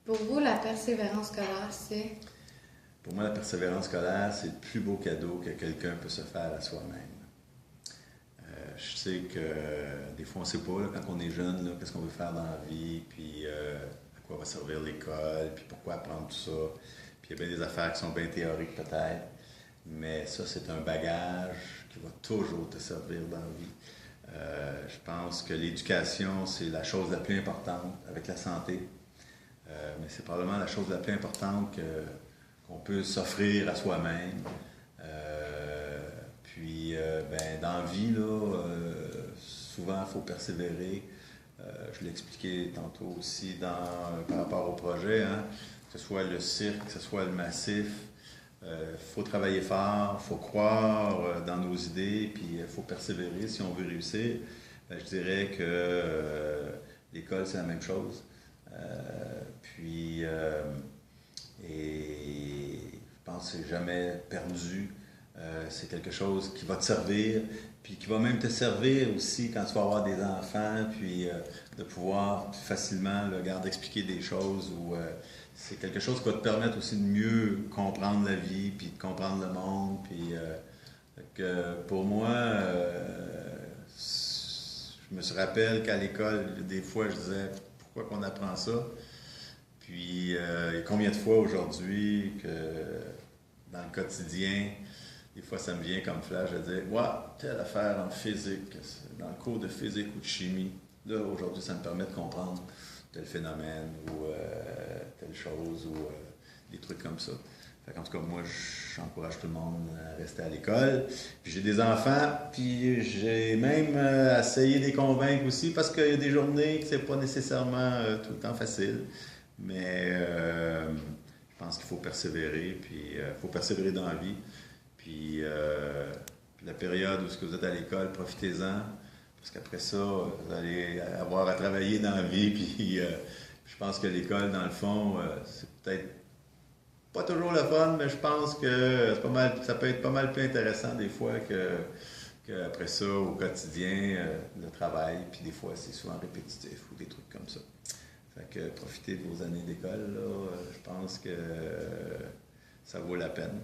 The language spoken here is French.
Pour vous, la persévérance scolaire, c'est... Pour moi, la persévérance scolaire, c'est le plus beau cadeau que quelqu'un peut se faire à soi-même. Je sais que des fois, on ne sait pas, là, quand on est jeune, là, qu'est-ce qu'on veut faire dans la vie, puis à quoi va servir l'école, puis pourquoi apprendre tout ça. Puis il y a bien des affaires qui sont bien théoriques peut-être, mais ça, c'est un bagage qui va toujours te servir dans la vie. Je pense que l'éducation, c'est la chose la plus importante avec la santé. Mais c'est probablement la chose la plus importante qu'on peut s'offrir à soi-même. Ben, dans la vie, là, souvent, il faut persévérer. Je l'ai expliqué tantôt aussi par rapport au projet, hein, que ce soit le cirque, que ce soit le massif. Il faut travailler fort, il faut croire dans nos idées, puis il faut persévérer si on veut réussir. Je dirais que l'école, c'est la même chose. Et je pense que c'est jamais perdu. C'est quelque chose qui va te servir, puis qui va même te servir aussi quand tu vas avoir des enfants, puis de pouvoir facilement expliquer des choses. C'est quelque chose qui va te permettre aussi de mieux comprendre la vie, puis de comprendre le monde. Pour moi, je me rappelle qu'à l'école, des fois, je disais pourquoi qu'on apprend ça. Puis, et combien de fois aujourd'hui que dans le quotidien, des fois ça me vient comme flash de dire, ouais, telle affaire en physique, dans le cours de physique ou de chimie, là aujourd'hui ça me permet de comprendre tel phénomène ou telle chose ou des trucs comme ça. En tout cas, moi, j'encourage tout le monde à rester à l'école. Puis j'ai des enfants, puis j'ai même essayé de les convaincre aussi, parce qu'il y a des journées que c'est pas nécessairement tout le temps facile. Mais je pense qu'il faut persévérer, puis il faut persévérer dans la vie. Puis la période où vous êtes à l'école, profitez-en, parce qu'après ça, vous allez avoir à travailler dans la vie. Puis je pense que l'école, dans le fond, c'est peut-être pas toujours le fun, mais je pense que c'est pas mal, ça peut être pas mal plus intéressant des fois qu'après ça, au quotidien, le travail. Puis des fois, c'est souvent répétitif ou des trucs comme ça. Fait que profitez de vos années d'école, là, je pense que ça vaut la peine.